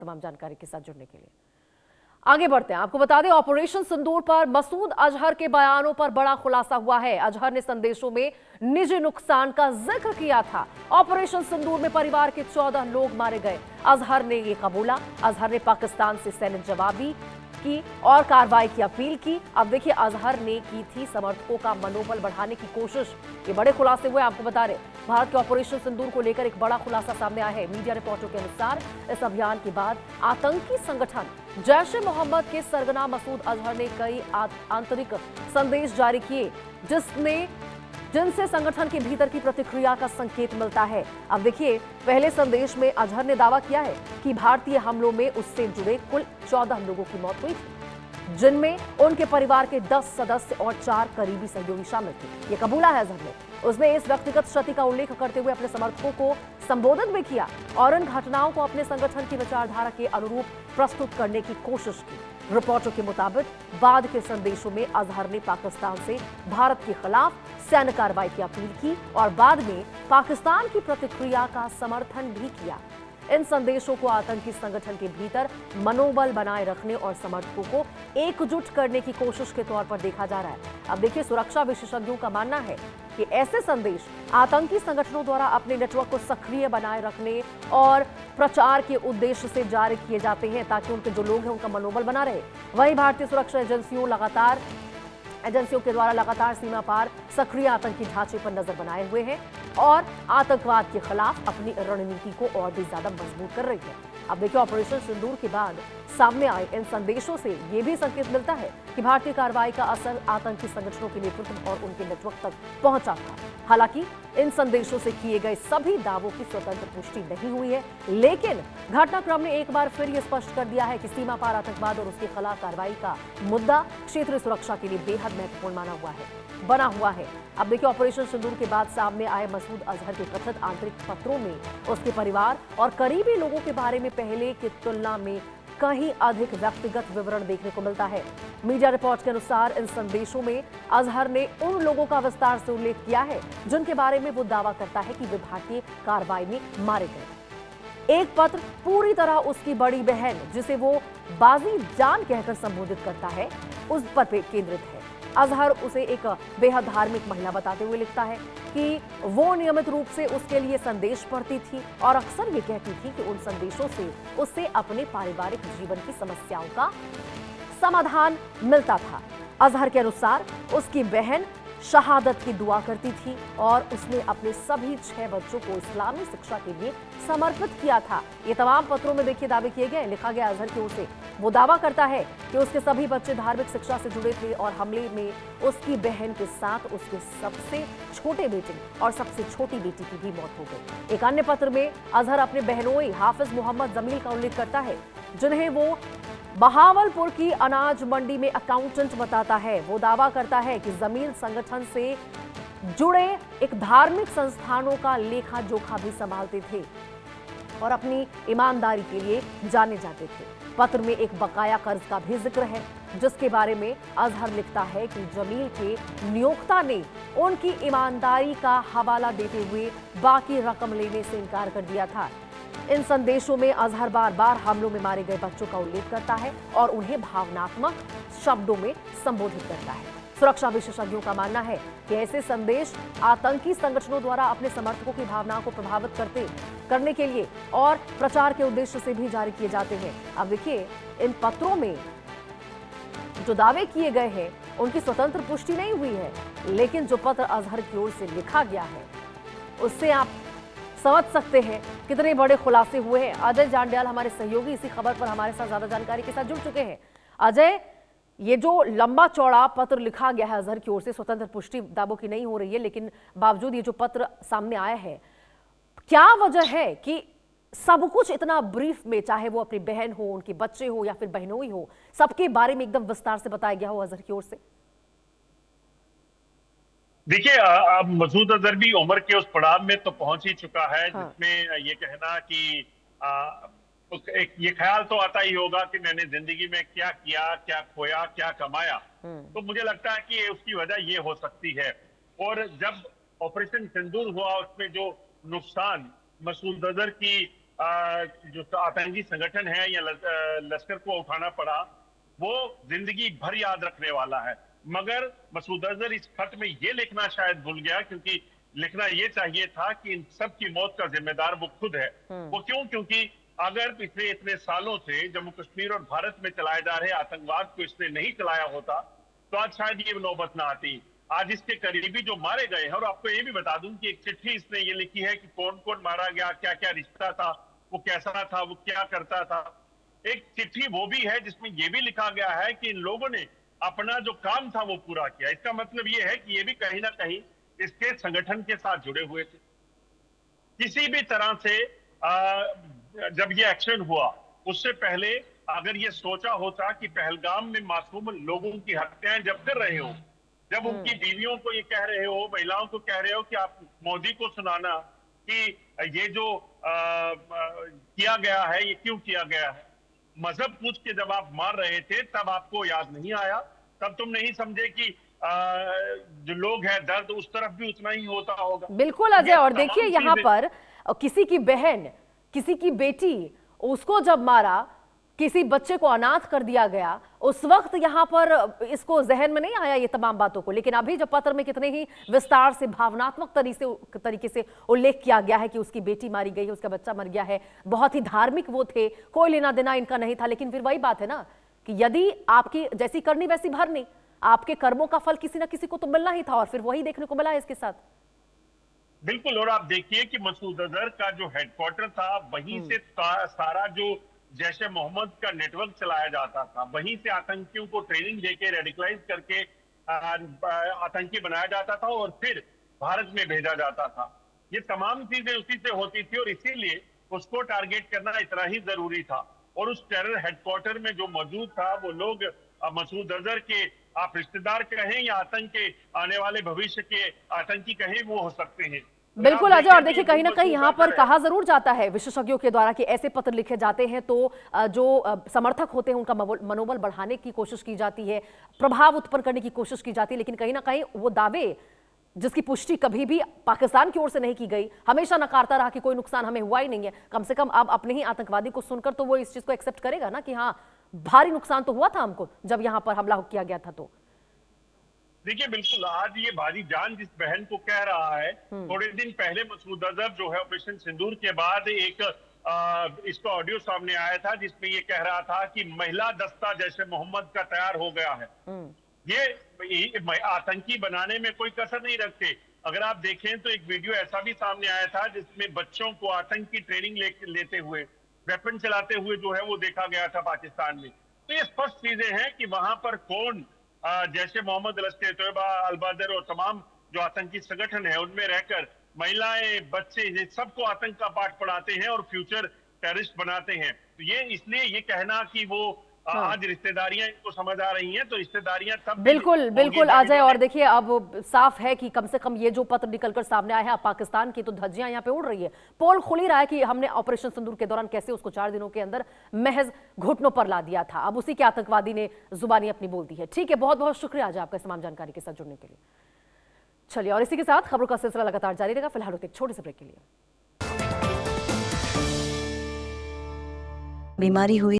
तमाम जानकारी के साथ जुड़ने के लिए। आगे बढ़ते हैं। आपको बता दें, ऑपरेशन सिंदूर पर मसूद अजहर के बयानों पर बड़ा खुलासा हुआ है। अजहर ने संदेशों में निजी नुकसान का जिक्र किया था। ऑपरेशन सिंदूर में परिवार के 14 लोग मारे गए। अजहर ने यह कबूला। अजहर ने पाकिस्तान से सैन्य जवाबी की और कार्रवाई की अपील की। अब देखिए, अजहर ने की थी समर्थकों का मनोबल बढ़ाने की कोशिश। ये बड़े खुलासे हुए। आपको बता रहे, भारत के ऑपरेशन सिंदूर को लेकर एक बड़ा खुलासा सामने आया है। मीडिया रिपोर्टों के अनुसार इस अभियान के बाद आतंकी संगठन जैश ए मोहम्मद के सरगना मसूद अजहर ने कई आंतरिक संदेश जारी किए, जिनसे संगठन के भीतर की प्रतिक्रिया का संकेत मिलता है। अब देखिए, पहले संदेश में अजहर ने दावा किया है कि भारतीय हमलों में उससे जुड़े कुल 14 लोगों की मौत हुई थी, जिनमें उनके परिवार के 10 सदस्य और 4 करीबी सहयोगी शामिल थे। ये कबूला है अजहर ने। उसने इस व्यक्तिगत क्षति का उल्लेख करते हुए अपने समर्थकों को संबोधित भी किया और इन घटनाओं को अपने संगठन की विचारधारा के अनुरूप प्रस्तुत करने की कोशिश की। रिपोर्टों के मुताबिक बाद के संदेशों में अजहर ने पाकिस्तान से भारत के खिलाफ सैन्य कार्रवाई की अपील की और बाद में पाकिस्तान की प्रतिक्रिया का समर्थन भी किया। इन संदेशों को आतंकी संगठन के भीतर मनोबल बनाए रखने और समर्थकों को एकजुट करने की कोशिश के तौर पर देखा जा रहा है। अब देखिए, सुरक्षा विशेषज्ञों का मानना है कि ऐसे संदेश आतंकी संगठनों द्वारा अपने नेटवर्क को सक्रिय बनाए रखने और प्रचार के उद्देश्य से जारी किए जाते हैं, ताकि उनके जो लोग हैं उनका मनोबल बना रहे। वहीं भारतीय सुरक्षा एजेंसियों के द्वारा लगातार सीमा पार सक्रिय आतंकी ढांचे पर नजर बनाए हुए हैं और आतंकवाद के खिलाफ अपनी रणनीति को और भी ज्यादा मजबूत कर रही है। अब देखिए, ऑपरेशन सिंदूर के बाद सामने आए इन संदेशों से यह भी संकेत मिलता है कि भारतीय कार्रवाई का असर आतंकी संगठनों के नेतृत्व और उनके नेटवर्क तक पहुंचा था। हालांकि इन संदेशों से किए गए सभी दावों की स्वतंत्र पुष्टि नहीं हुई है, लेकिन घटनाक्रम ने एक बार फिर यह स्पष्ट कर दिया है कि सीमा पार आतंकवाद और उसके खिलाफ कार्रवाई का मुद्दा क्षेत्रीय सुरक्षा के लिए बेहद महत्वपूर्ण बना हुआ है। अब देखिए, ऑपरेशन सिंदूर के बाद सामने आए मसूद अजहर के कथित आंतरिक पत्रों में उसके परिवार और करीबी लोगों के बारे में पहले की तुलना में कहीं अधिक व्यक्तिगत विवरण देखने को मिलता है। मीडिया रिपोर्ट के अनुसार इन संदेशों में अजहर ने उन लोगों का विस्तार से उल्लेख किया है जिनके बारे में वो दावा करता है कि वे भारतीय कार्रवाई में मारे गए। एक पत्र पूरी तरह उसकी बड़ी बहन, जिसे वो बाजी जान कहकर संबोधित करता है, उस पर केंद्रित है। अजहर उसे एक बेहद धार्मिक महिला बताते हुए लिखता है कि वो नियमित रूप से उसके लिए संदेश पढ़ती थी और अक्सर ये कहती थी कि उन संदेशों से उससे अपने पारिवारिक जीवन की समस्याओं का समाधान मिलता था। अजहर के अनुसार उसकी बहन शहादत की दुआ करती थी और उसने अपने सभी 6 बच्चों को इस्लामी शिक्षा के लिए समर्पित किया था। ये तमाम पत्रों में देखिए दावे किए गए, लिखा गया अजहर की ओर से। वो दावा करता है कि उसके सभी बच्चे धार्मिक शिक्षा से जुड़े थे और हमले में उसकी बहन के साथ उसके सबसे छोटे बेटे और सबसे छोटी बेटी की भी मौत हो गई। एक अन्य पत्र में अजहर अपने बहनोई हाफिज मोहम्मद जमील का उल्लेख करता है, जिन्हें वो बहावलपुर की अनाज मंडी में अकाउंटेंट बताता है। वो दावा करता है कि जमील संगठन से जुड़े एक धार्मिक संस्थानों का लेखा जोखा भी संभालते थे और अपनी ईमानदारी के लिए जाने जाते थे। पत्र में एक बकाया कर्ज का भी जिक्र है, जिसके बारे में अजहर लिखता है कि जमील के नियोक्ता ने उनकी ईमानदारी का हवाला देते हुए बाकी रकम लेने से इनकार कर दिया था। इन संदेशों में अजहर बार बार हमलों में मारे गए बच्चों का उल्लेख करता है और उन्हें भावनात्मक शब्दों में संबोधित करता है। सुरक्षा विशेषज्ञों का मानना है कि ऐसे संदेश आतंकी संगठनों द्वारा अपने समर्थकों की भावनाओं को प्रभावित करने के लिए और प्रचार के उद्देश्य से भी जारी किए जाते हैं। अब देखिए, इन पत्रों में जो दावे किए गए हैं उनकी स्वतंत्र पुष्टि नहीं हुई है, लेकिन जो पत्र अजहर की ओर से लिखा गया है उससे आप समझ सकते हैं कितने बड़े खुलासे हुए हैं। अजय जांड्याल हमारे सहयोगी इसी खबर पर हमारे साथ ज्यादा जानकारी के साथ जुड़ चुके हैं। अजय, ये जो लंबा चौड़ा पत्र लिखा गया है अजहर की ओर से, स्वतंत्र पुष्टि दावों की नहीं हो रही है, लेकिन बावजूद ये जो पत्र सामने आया है, क्या वजह है कि सब कुछ इतना ब्रीफ में, चाहे वो अपनी बहन हो, उनके बच्चे हो या फिर बहनोई हो, सबके बारे में एकदम विस्तार से बताया गया हो अजहर की ओर से? देखिए, अब मसूद अजहर भी उम्र के उस पड़ाव में तो पहुंच ही चुका है, हाँ। जिसमें ये कहना कि एक ये ख्याल तो आता ही होगा कि मैंने जिंदगी में क्या किया, क्या खोया, क्या कमाया। तो मुझे लगता है कि उसकी वजह ये हो सकती है। और जब ऑपरेशन सिंदूर हुआ, उसमें जो नुकसान मसूद अजहर की जो आतंकी संगठन है या लश्कर को उठाना पड़ा, वो जिंदगी भर याद रखने वाला है। मगर मसूद अजहर इस खत में ये लिखना शायद भूल गया, क्योंकि लिखना ये चाहिए था कि इन सब की मौत का जिम्मेदार वो खुद है। वो क्यों? क्योंकि अगर पिछले इतने सालों से जम्मू कश्मीर और भारत में चलाए जा रहे आतंकवाद को इसने नहीं चलाया होता तो आज शायद ये नौबत ना आती। आज इसके करीबी जो मारे गए हैं, और आपको ये भी बता दूं कि एक चिट्ठी इसने ये लिखी है कि कौन कौन मारा गया, क्या क्या रिश्ता था, वो कैसा था, वो क्या करता था। एक चिट्ठी वो भी है जिसमें ये भी लिखा गया है कि इन लोगों ने अपना जो काम था वो पूरा किया। इसका मतलब ये है कि ये भी कहीं ना कहीं इसके संगठन के साथ जुड़े हुए थे। किसी भी तरह से जब ये एक्शन हुआ उससे पहले अगर ये सोचा होता कि पहलगाम में मासूम लोगों की हत्याएं जब कर रहे हो, जब उनकी बीवियों को ये कह रहे हो, महिलाओं को कह रहे हो कि आप मोदी को सुनाना कि ये जो किया गया है ये क्यों किया गया है, मजहब पूछ के जब आप मार रहे थे तब आपको याद नहीं आया, तब तुम नहीं समझे कि जो लोग हैं दर्द उस तरफ भी उतना ही होता होगा। बिल्कुल अजय, और देखिए यहाँ पर किसी की बहन, किसी की बेटी, उसको जब मारा, किसी बच्चे को अनाथ कर दिया गया, उस वक्त यहाँ पर इसको जहन में नहीं आया ये तमाम बातों को। लेकिन अभी जब पत्र में कितने ही विस्तार से, भावनात्मक तरीके से उल्लेख किया गया है कि उसकी बेटी मारी गई है, उसका बच्चा मर गया है, बहुत ही धार्मिक वो थे, कोई लेना देना इनका नहीं था। लेकिन फिर वही बात है ना कि यदि आपकी जैसी करनी वैसी भरनी, आपके कर्मों का फल किसी ना किसी को तो मिलना ही था, और फिर वही देखने को मिला है इसके साथ। बिल्कुल, और आप देखिए कि मसूद अजहर का जो हेडक्वार्टर था वहीं से सारा जो जैश ए मोहम्मद का नेटवर्क चलाया जाता था, वहीं से आतंकियों को ट्रेनिंग देके रेडिकलाइज करके आतंकी बनाया जाता था और फिर भारत में भेजा जाता था। ये तमाम चीजें उसी से होती थी और इसीलिए उसको टारगेट करना इतना ही जरूरी था। और उस टेरर हेडक्वार्टर में जो मौजूद था वो लोग मसूद अजहर के आप रिश्तेदार कहें या आतंक के आने वाले भविष्य के आतंकी कहें, वो हो सकते हैं। बिल्कुल अजय, और देखिए कहीं ना कहीं यहाँ पर कहा जरूर जाता है विशेषज्ञों के द्वारा कि ऐसे पत्र लिखे जाते हैं तो जो समर्थक होते हैं उनका मनोबल बढ़ाने की कोशिश की जाती है, प्रभाव उत्पन्न करने की कोशिश की जाती है। लेकिन कहीं ना कहीं वो दावे जिसकी पुष्टि कभी भी पाकिस्तान की ओर से नहीं की गई, हमेशा नकारता रहा कि कोई नुकसान हमें हुआ ही नहीं है। कम से कम अब अपने ही आतंकवादी को सुनकर तो वो इस चीज को एक्सेप्ट करेगा ना कि हाँ, भारी नुकसान तो हुआ था हमको जब यहाँ पर हमला किया गया था। तो देखिए, बिल्कुल आज ये भारी जान जिस बहन को कह रहा है, थोड़े दिन पहले मसूद अजहर जो है ऑपरेशन सिंदूर के बाद एक इसका ऑडियो सामने आया था जिसमें ये कह रहा था कि महिला दस्ता जैसे मोहम्मद का तैयार हो गया है। ये आतंकी बनाने में कोई कसर नहीं रखते। अगर आप देखें तो एक वीडियो ऐसा भी सामने आया था जिसमें बच्चों को आतंक की ट्रेनिंग लेते हुए, वेपन चलाते हुए जो है वो देखा गया था पाकिस्तान में। तो ये स्पष्ट चीजें हैं कि वहां पर कौन जैसे मोहम्मद, लश्कर तैयबा, अल-बदर और तमाम जो आतंकी संगठन है उनमें रहकर महिलाएं, बच्चे, ये सबको आतंक का पाठ पढ़ाते हैं और फ्यूचर टेररिस्ट बनाते हैं। तो ये इसलिए ये कहना कि वो आज रिश्तेदारियां इनको समझ आ रही हैं, तो रिश्तेदारियां तब बिल्कुल बिल्कुल अजय, और देखिए अब साफ है कि कम से कम ये जो पत्र निकलकर सामने आया है, पाकिस्तान की तो धज्जियां यहाँ पे उड़ रही है। पोल खुल ही रहा है कि हमने ऑपरेशन सिंदूर के दौरान कैसे उसको 4 दिनों के अंदर महज घुटनों पर ला दिया था। अब उसी के आतंकवादी ने जुबानी अपनी बोल दी है। ठीक है, बहुत बहुत शुक्रिया आज आपका तमाम जानकारी के साथ जुड़ने के लिए। चलिए, और इसी के साथ खबरों का सिलसिला लगातार जारी रहेगा। फिलहाल एक छोटे से ब्रेक के लिए। बीमारी हुई